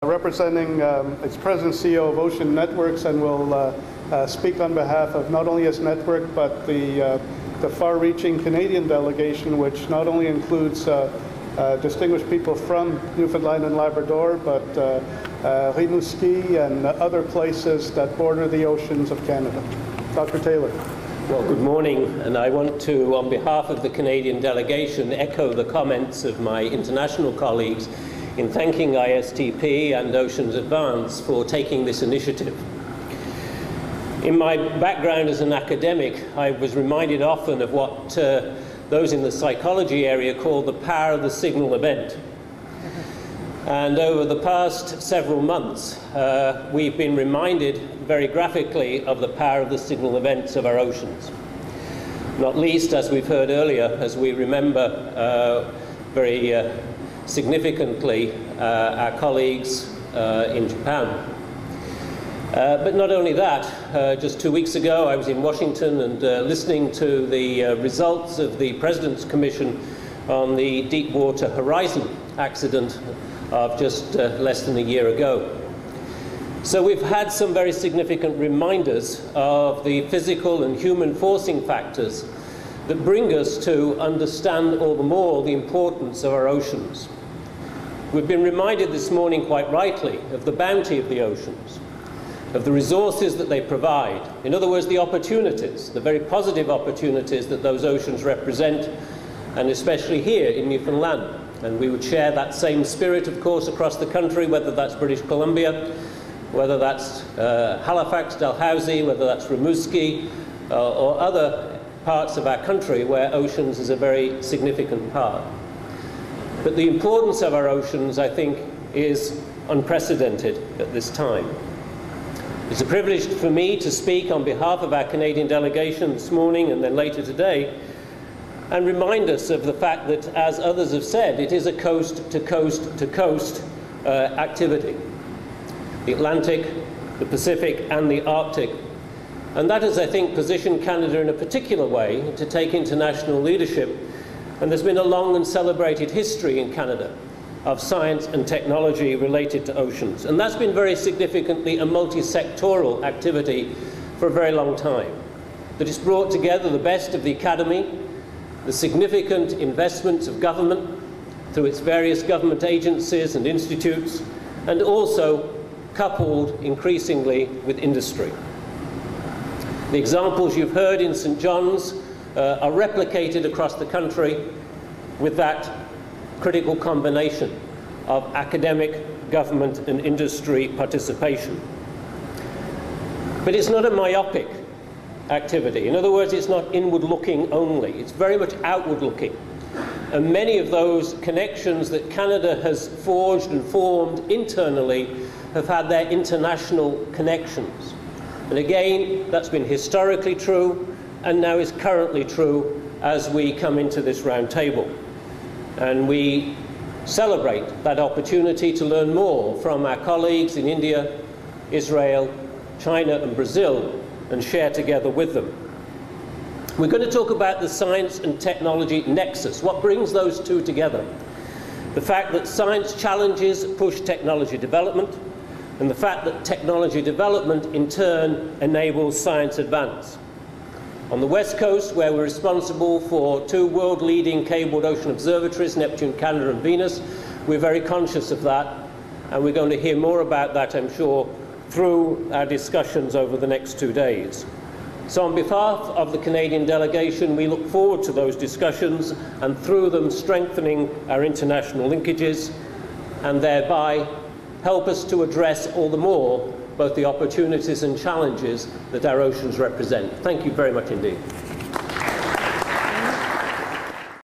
Representing its President CEO of Ocean Networks, and will speak on behalf of not only its network but the far-reaching Canadian delegation, which not only includes distinguished people from Newfoundland and Labrador, but Rimouski and other places that border the oceans of Canada. Dr. Taylor. Well, good morning, and I want to, on behalf of the Canadian delegation, echo the comments of my international colleagues in thanking ISTP and Oceans Advance for taking this initiative. In my background as an academic, I was reminded often of what those in the psychology area call the power of the signal event. And over the past several months, we've been reminded very graphically of the power of the signal events of our oceans. Not least, as we've heard earlier, as we remember very significantly our colleagues in Japan. But not only that, just 2 weeks ago I was in Washington and listening to the results of the President's Commission on the Deepwater Horizon accident of just less than a year ago. So we've had some very significant reminders of the physical and human forcing factors that bring us to understand all the more the importance of our oceans. We've been reminded this morning, quite rightly, of the bounty of the oceans, of the resources that they provide. In other words, the opportunities, the very positive opportunities that those oceans represent, and especially here in Newfoundland. And we would share that same spirit, of course, across the country, whether that's British Columbia, whether that's Halifax, Dalhousie, whether that's Rimouski, or other parts of our country where oceans is a very significant part. But the importance of our oceans, I think, is unprecedented at this time. It's a privilege for me to speak on behalf of our Canadian delegation this morning and then later today, and remind us of the fact that, as others have said, it is a coast-to-coast-to-coast activity. The Atlantic, the Pacific and the Arctic. And that has, I think, positioned Canada in a particular way to take international leadership. And there's been a long and celebrated history in Canada of science and technology related to oceans. And that's been very significantly a multi-sectoral activity for a very long time. That it's brought together the best of the academy, the significant investments of government through its various government agencies and institutes, and also coupled increasingly with industry. The examples you've heard in St. John's are replicated across the country with that critical combination of academic, government and industry participation. But it's not a myopic activity. In other words, it's not inward-looking only. It's very much outward-looking. And many of those connections that Canada has forged and formed internally have had their international connections. And again, that's been historically true and now is currently true as we come into this round table. And we celebrate that opportunity to learn more from our colleagues in India, Israel, China and Brazil, and share together with them. We're going to talk about the science and technology nexus, what brings those two together. The fact that science challenges push technology development, and the fact that technology development in turn enables science advance. On the West Coast, where we're responsible for two world-leading cabled ocean observatories, Neptune, Canada and Venus, we're very conscious of that, and we're going to hear more about that, I'm sure, through our discussions over the next 2 days. So on behalf of the Canadian delegation, we look forward to those discussions and through them strengthening our international linkages and thereby help us to address all the more both the opportunities and challenges that our oceans represent. Thank you very much indeed.